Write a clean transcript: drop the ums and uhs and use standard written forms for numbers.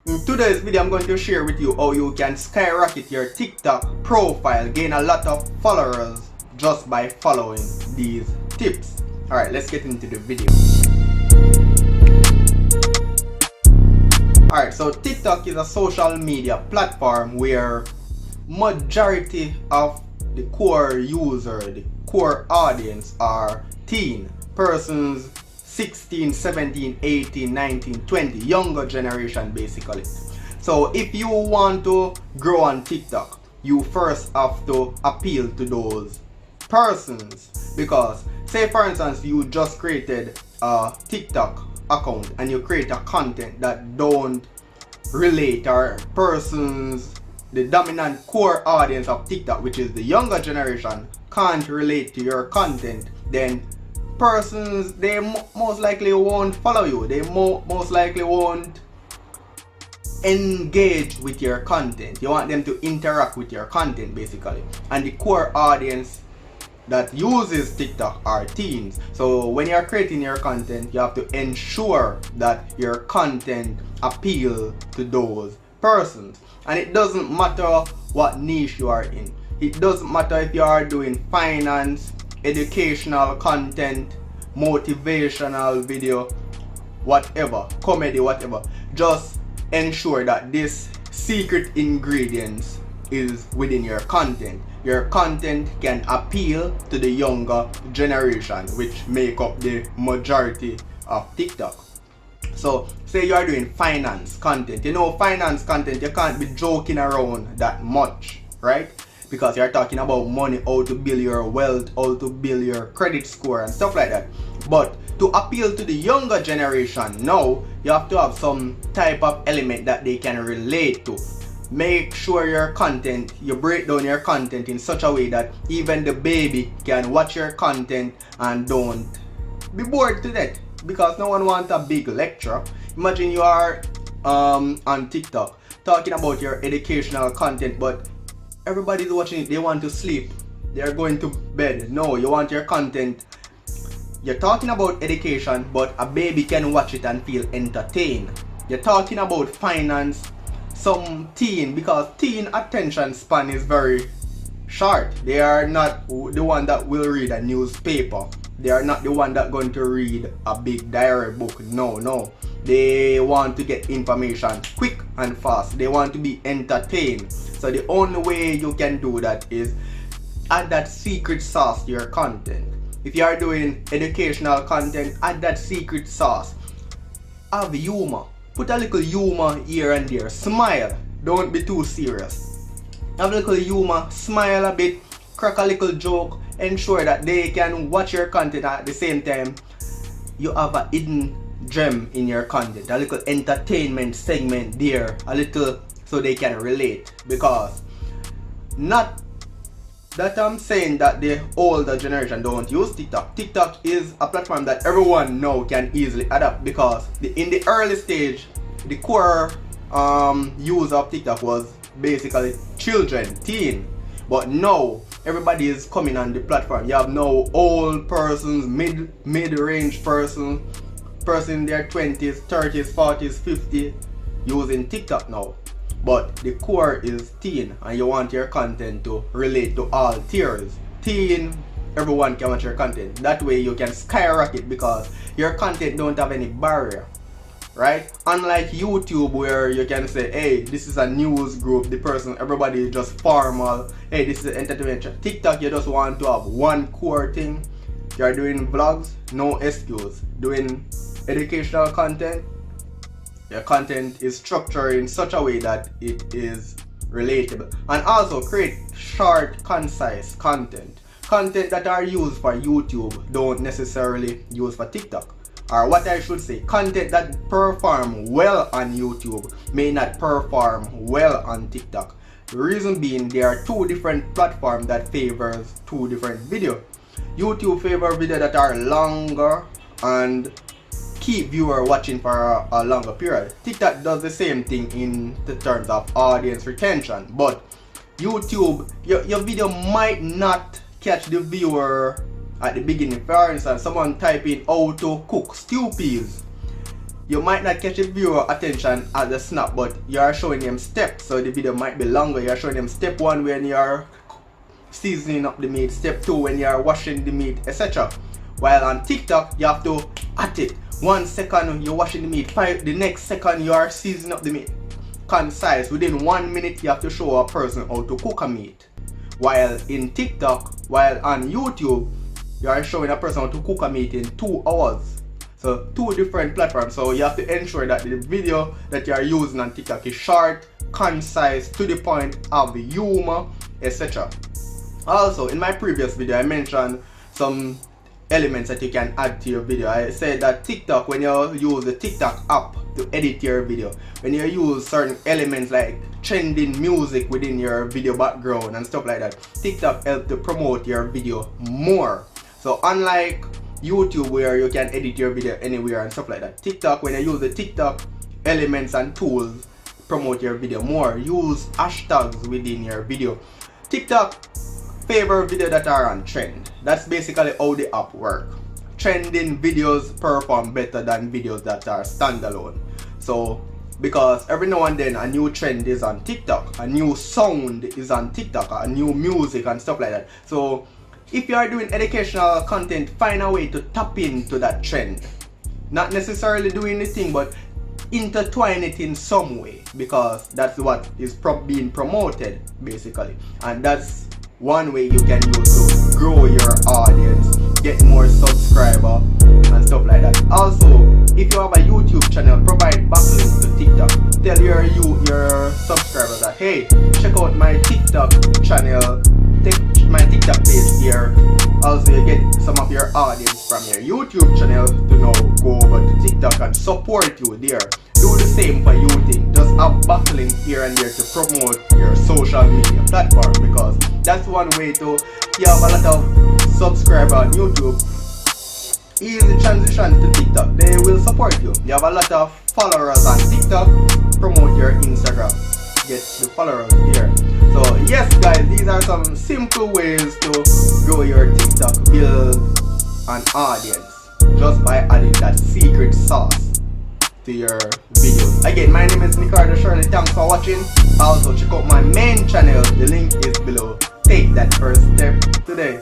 In today's video, I'm going to share with you how you can skyrocket your TikTok profile, gain a lot of followers just by following these tips. Alright, let's get into the video. Alright, so TikTok is a social media platform where majority of the core user, the core audience are teen persons 16, 17, 18, 19, 20, younger generation basically. So if you want to grow on TikTok, you first have to appeal to those persons, because say for instance you just created a TikTok account and you create a content that don't relate, or persons, the dominant core audience of TikTok, which is the younger generation, can't relate to your content, then persons, they most likely won't follow you. They most likely won't engage with your content. You want them to interact with your content basically. And the core audience that uses TikTok are teens. So when you're creating your content, you have to ensure that your content appeal to those persons. And it doesn't matter what niche you are in. It doesn't matter if you are doing finance, educational content, motivational video, whatever, comedy, whatever. Just ensure that this secret ingredients is within your content. Your content can appeal to the younger generation, which make up the majority of TikTok. So say you are doing finance content. You know, finance content, you can't be joking around that much, right? Because you're talking about money, how to build your wealth, how to build your credit score and stuff like that. But to appeal to the younger generation now, you have to have some type of element that they can relate to. Make sure your content, you break down your content in such a way that even the baby can watch your content and don't be bored to death, because no one wants a big lecture. Imagine you are on TikTok talking about your educational content, but everybody's watching it, they want to sleep, they're going to bed. No, you want your content, you're talking about education, but a baby can watch it and feel entertained. You're talking about finance, some teen, because teen attention span is very short. They are not the one that will read a newspaper. They are not the one that going to read a big diary book. No. They want to get information quick and fast. They want to be entertained. So the only way you can do that is add that secret sauce to your content. If you are doing educational content, add that secret sauce. Have humor. Put a little humor here and there. Smile. Don't be too serious. Have a little humor. Smile a bit. Crack a little joke. Ensure that they can watch your content at the same time. You have a hidden gem in your content. A little entertainment segment there. A little, so they can relate. Because not that I'm saying that the older generation don't use TikTok. TikTok is a platform that everyone now can easily adapt, because in the early stage, the core use of TikTok was basically children, teen. But now everybody is coming on the platform. You have now old persons, mid-range person in their 20s, 30s, 40s, 50s using TikTok now. But the core is teen, and you want your content to relate to all tiers. Teen, everyone can watch your content. That way you can skyrocket, because your content don't have any barrier, right? Unlike YouTube, where you can say, hey, this is a news group, the person, everybody is just formal. Hey, this is entertainment. TikTok, you just want to have one core thing. You're doing vlogs, no excuse. Doing educational content, your content is structured in such a way that it is relatable. And also create short, concise content. Content that are used for YouTube don't necessarily use for TikTok. Or what I should say, content that perform well on YouTube may not perform well on TikTok. The reason being, there are two different platforms that favors two different videos. YouTube favor videos that are longer and keep viewer watching for a longer period. TikTok does the same thing in the terms of audience retention, but YouTube, your video might not catch the viewer at the beginning. For instance, someone type in how to cook stew peas. you might not catch the viewer attention at the snap, but you are showing them steps, so the video might be longer. You are showing them step 1 when you are seasoning up the meat, step 2 when you are washing the meat, etc. While on TikTok, you have to at it. 1 second you're washing the meat, the next second you are seasoning up the meat. Concise. Within 1 minute you have to show a person how to cook a meat. While in TikTok, while on YouTube, you are showing a person how to cook a meat in 2 hours. So 2 different platforms. So you have to ensure that the video that you are using on TikTok is short, concise, to the point, have humor, etc. Also, in my previous video, I mentioned some elements that you can add to your video. I said that TikTok, when you use the TikTok app to edit your video, when you use certain elements like trending music within your video background and stuff like that, TikTok helps to promote your video more. So unlike YouTube where you can edit your video anywhere and stuff like that, TikTok, when you use the TikTok elements and tools, promote your video more. Use hashtags within your video. TikTok favor videos that are on trend. That's basically how the app works. Trending videos perform better than videos that are standalone. So because every now and then a new trend is on TikTok, a new sound is on TikTok, a new music and stuff like that. So if you are doing educational content, find a way to tap into that trend. Not necessarily doing the thing, but intertwine it in some way, because that's what is being promoted basically. And that's one way you can use to grow your audience, get more subscribers and stuff like that. Also, if you have a YouTube channel, provide backlinks to TikTok. Tell your subscribers that, hey, check out my TikTok channel, my TikTok page here. Also, you get some of your audience from your YouTube channel to now go over to TikTok and support you there. Do the same for YouTube. Just have backlinks here and there to promote your social media platform, because that's one way to, you have a lot of subscribers on YouTube, easy transition to TikTok, they will support you. You have a lot of followers on TikTok, promote your Instagram, get the followers here. So yes guys, these are some simple ways to grow your TikTok, build an audience, just by adding that secret sauce to your videos. Again, my name is Nicardo Shirley. Thanks for watching. Also check out my main channel, the link is below. Take that first step today.